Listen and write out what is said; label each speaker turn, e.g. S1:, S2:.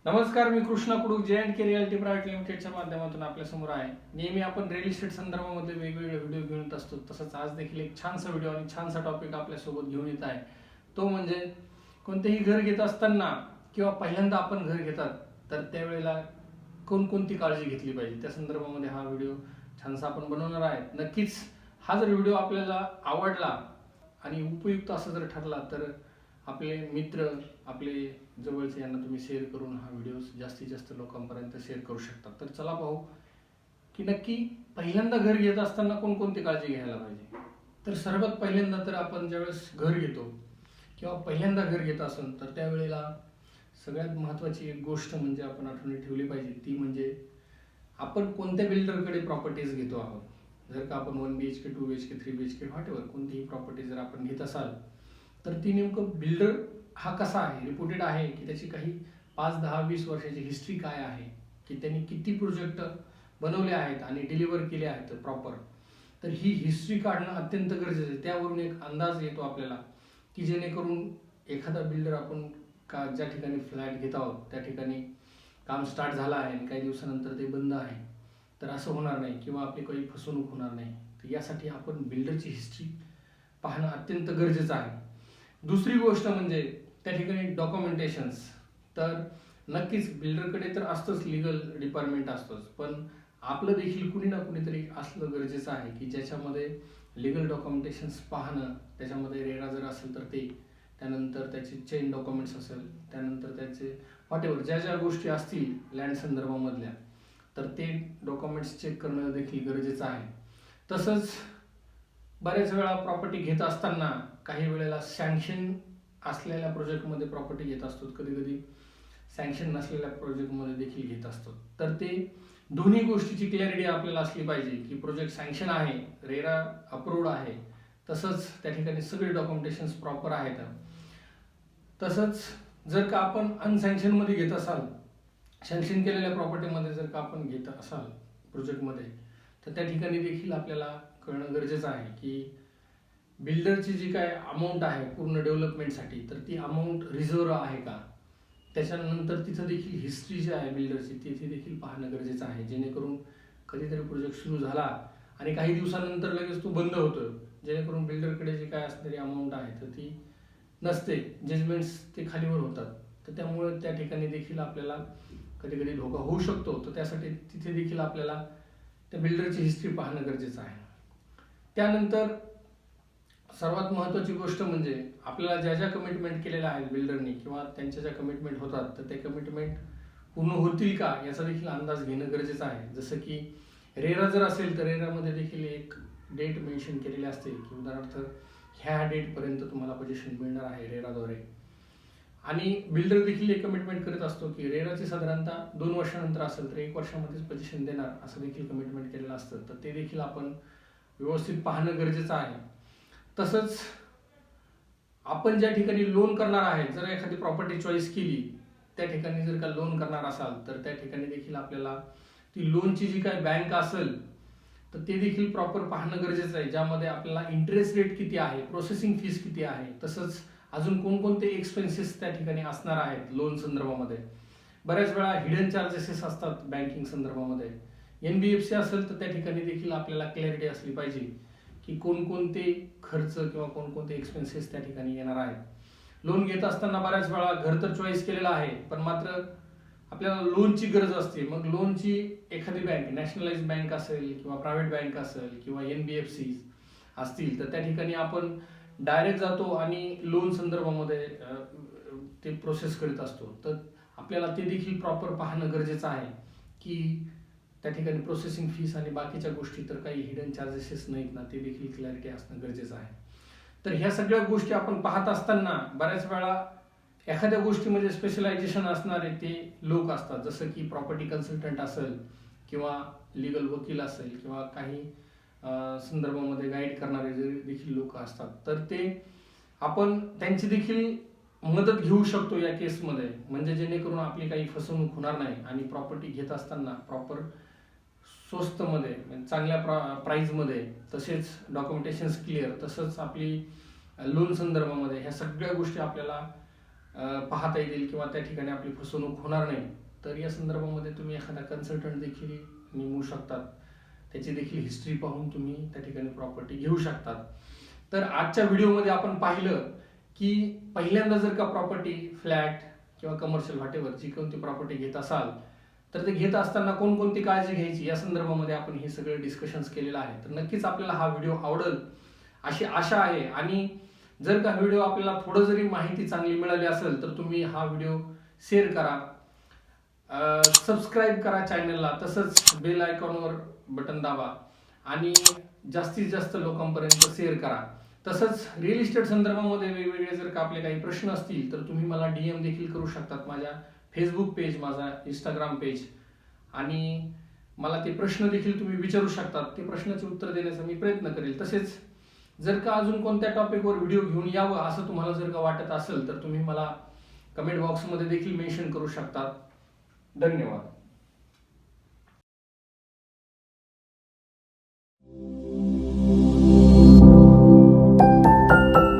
S1: नमस्कार, मी Krishna कुडूक J&K realty private लिमिटेडच्या माध्यमातून आपल्या समोर आहे. नेहमी आपण रिअल इस्टेट संदर्भामध्ये वेगवेगळे व्हिडिओ घेऊन येत असतो. तसंच आज देखील एक छानसा व्हिडिओ आणि छानसा टॉपिक आपल्यासोबत घेऊन येत आहे. तो म्हणजे कोणतेही घर घेत असताना किंवा पहिल्यांदा आपण घर घेतात तर त्यावेळेला कोणकोणती काळजी घेतली पाहिजे त्या संदर्भामध्ये हा व्हिडिओ छानसा आपण बनवणार आहे. नक्कीच हा जर व्हिडिओ आपल्याला आवडला आणि उपयुक्त असं जर ठरला तर आपले मित्र, आपले जवळचे यांना तुम्ही शेअर करून हा व्हिडिओ जास्तीत जास्त लोकांपर्यंत शेअर करू शकता. तर चला पाहू की नक्की पहिल्यांदा घर घेत असताना कोणकोणती काळजी घ्यायला पाहिजे. तर सर्वात पहिल्यांदा तर आपण ज्यावेळेस घर घेतो किंवा पहिल्यांदा घर घेत असेल तर त्यावेळेला सगळ्यात महत्त्वाची एक गोष्ट म्हणजे आपण आठवणी ठेवली पाहिजे, ती म्हणजे आपण कोणत्या बिल्डरकडे प्रॉपर्टीज घेतो आहोत. जर का आपण 1 BHK 2 BHK 3 BHK व्हॉटएव्हर कोणतीही प्रॉपर्टी जर आपण घेत असाल तर ती नेमकं बिल्डर हा कसा आहे, रिपोर्टेड आहे की त्याची काही 5, 10, 20 वर्षाची हिस्ट्री काय आहे, की त्यांनी किती प्रोजेक्ट बनवले आहेत आणि डिलिव्हर केले आहेत प्रॉपर. तर ही हिस्ट्री काढणं अत्यंत गरजेचं आहे. त्यावरून एक अंदाज येतो आपल्याला की जेणेकरून एखादा बिल्डर आपण ज्या ठिकाणी फ्लॅट घेत आहोत त्या ठिकाणी काम स्टार्ट झालं आहे आणि काही दिवसानंतर ते बंद आहे तर असं होणार नाही किंवा आपली काही फसवणूक होणार नाही. तर यासाठी आपण बिल्डरची हिस्ट्री पाहणं अत्यंत गरजेचं आहे. दुसरी गोष्ट म्हणजे त्या ठिकाणी डॉक्युमेंटेशन्स. तर नक्कीच बिल्डरकडे तर असतंच, लिगल डिपार्टमेंट असतंच, पण आपलं देखील कुणी ना कुणीतरी असलं गरजेचं आहे की ज्याच्यामध्ये लिगल डॉक्युमेंटेशन्स पाहणं, त्याच्यामध्ये रेरा जर असेल तर ते, त्यानंतर त्याचे चेन डॉक्युमेंट्स असेल, त्यानंतर त्याचे व्हॉटएव्हर ज्या ज्या गोष्टी असतील लँड संदर्भामधल्या तर ते डॉक्युमेंट्स चेक करणं देखील गरजेचं आहे. तसंच बऱ्याच वेळा प्रॉपर्टी घेत असताना काही वेळेला सँक्शन असलेल्या प्रोजेक्टमध्ये प्रॉपर्टी घेत असतो, कधी कधी सँक्शन नसलेल्या प्रोजेक्टमध्ये देखील घेत असतो. तर ते दोन्ही गोष्टीची क्लॅरिटी आपल्याला असली पाहिजे की प्रोजेक्ट सँक्शन आहे, रेरा अप्रूव्ड आहे, तसंच त्या ठिकाणी सगळे डॉक्युमेंटेशन्स प्रॉपर आहेत. तसंच जर का आपण अनसँक्शनमध्ये घेत असाल, सँक्शन केलेल्या प्रॉपर्टीमध्ये जर का आपण घेत असाल प्रोजेक्टमध्ये, तर त्या ठिकाणी देखील आपल्याला कळणं गरजेचं आहे की बिल्डरची जी काय अमाऊंट आहे पूर्ण डेव्हलपमेंटसाठी तर ती अमाऊंट रिझर्व आहे का. त्याच्यानंतर तिथं देखील हिस्ट्री जी आहे बिल्डरची तिथे देखील पाहणं गरजेचं आहे, जेणेकरून कधीतरी प्रोजेक्ट सुरू झाला आणि काही दिवसानंतर लगेच तो बंद होतो, जेणेकरून बिल्डरकडे जी काय असणारी अमाऊंट आहे तर ती नसते, जजमेंट्स ते खालीवर होतात. तर त्यामुळे त्या ठिकाणी देखील आपल्याला कधी कधी धोका होऊ शकतो. तर त्यासाठी तिथे देखील आपल्याला त्या बिल्डरची हिस्ट्री पाहणं गरजेचं आहे. त्यानंतर सर्वात महत्त्वाची गोष्ट म्हणजे आपल्याला ज्या ज्या कमिटमेंट केलेल्या आहेत बिल्डरनी किंवा त्यांच्या ज्या कमिटमेंट होतात तर ते कमिटमेंट पूर्ण होतील का याचा देखील अंदाज घेणं गरजेचं आहे. जसं की रेरा जर असेल तर रेरामध्ये देखील एक डेट मेन्शन केलेली असते की उदाहरणार्थ ह्या डेटपर्यंत तुम्हाला पोझिशन मिळणार आहे रेराद्वारे, आणि बिल्डर देखील एक कमिटमेंट करत असतो की रेराची साधारणतः 2 वर्षानंतर असेल तर 1 वर्षामध्येच पोझिशन देणार असं देखील कमिटमेंट केलेलं असतं. तर ते देखील आपण व्यवस्थित पाहणं गरजेचं आहे. तसंच आपण ज्या ठिकाणी लोन करणार आहे, जर एखादी प्रॉपर्टी चॉईस केली त्या ठिकाणी जर का लोन करणार असाल तर त्या ठिकाणी देखील आपल्याला ती लोनची जी काय बँक असेल तर ते देखील प्रॉपर पाहणं गरजेचं आहे, ज्यामध्ये आपल्याला इंटरेस्ट रेट किती आहे, प्रोसेसिंग फीस किती आहे, तसंच अजून कोणकोणते एक्सपेन्सेस त्या ठिकाणी असणार आहेत लोन संदर्भामध्ये. बऱ्याच वेळा हिडन चार्जेस असतात बँकिंग संदर्भामध्ये. NBFC असेल तर त्या ठिकाणी देखील आपल्याला क्लॅरिटी असली पाहिजे की कोणकोणते खर्च किंवा कोणकोणते एक्सपेन्सेस त्या ठिकाणी येणार आहेत. लोन घेत असताना बऱ्याच वेळा घर तर चॉईस केलेलं आहे पण मात्र आपल्याला लोनची गरज असते. मग लोनची एखादी बँक, नॅशनलाइज बँक असेल किंवा प्रायव्हेट बँक असेल किंवा NBFC असतील तर त्या ठिकाणी आपण डायरेक्ट जातो आणि लोन संदर्भामध्ये ते प्रोसेस करीत असतो. तर आपल्याला ते देखील प्रॉपर पाहणं गरजेचं आहे की त्या ठिकाणी प्रोसेसिंग फीस आणि बाकीच्या गोष्टी तर काही हिडन चार्जेस नाहीत ना, ते देखील क्लॅरिटी असणं गरजेचं आहे. तर ह्या सगळ्या गोष्टी आपण पाहत असताना बऱ्याच वेळा एखाद्या गोष्टीमध्ये स्पेशलायझेशन असणारे ते लोक असतात, जसं की प्रॉपर्टी कन्सल्टंट असेल किंवा लिगल वकील असेल किंवा काही संदर्भामध्ये गाईड करणारे जे देखील लोक असतात, तर ते आपण त्यांची देखील मदत घेऊ शकतो या केसमध्ये, म्हणजे जेणेकरून आपली काही फसवणूक होणार नाही आणि प्रॉपर्टी घेत असताना प्रॉपर स्वस्तमध्ये चांगल्या प्राईजमध्ये, तसेच डॉक्युमेंटेशन्स क्लिअर, तसंच आपली लोन संदर्भामध्ये ह्या सगळ्या गोष्टी आपल्याला पाहता येतील किंवा त्या ठिकाणी आपली फसवणूक होणार नाही, तर या संदर्भामध्ये तुम्ही एखादा कन्सल्टंट देखील नेमू शकतात. त्याची देखील हिस्ट्री पाहून तुम्ही त्या ठिकाणी प्रॉपर्टी घेऊ शकतात. तर आजच्या व्हिडिओमध्ये आपण पाहिलं की पहिल्यांदा जर का प्रॉपर्टी, फ्लॅट किंवा कमर्शियल वाटेवर जी कोणती प्रॉपर्टी घेत असाल, तर ते घेत असताना कोणकोणती काळजी घ्यायची या संदर्भामध्ये आपण हे सगळे डिस्कशन्स केलेलं आहे. तर नक्कीच आपल्याला हा व्हिडिओ आवडेल अशी आशा आहे. आणि जर का व्हिडिओ आपल्याला थोडं जरी माहिती चांगली मिळाली असेल तर तुम्ही हा व्हिडिओ शेअर करा, सबस्क्राईब करा चॅनलला, तसंच बेल आयकॉनवर बटन दाबा आणि जास्तीत जास्त लोकांपर्यंत शेअर करा. तसंच रिअल इस्टेट संदर्भामध्ये वेगवेगळे जर का आपले काही प्रश्न असतील तर तुम्ही मला DM देखील करू शकतात. माझ्या फेसबुक पेज, माझा इंस्टाग्राम पेज, आणि मला ते प्रश्न देखील तुम्ही विचारू शकतात. ते प्रश्नाचे उत्तर देण्याचा मी प्रयत्न करेल. तसेच जर का अजून कोणत्या टॉपिकवर व्हिडिओ घेऊन यावं असं तुम्हाला जर का वाटत असेल तर तुम्ही मला कमेंट बॉक्समध्ये देखील मेन्शन करू शकतात. धन्यवाद.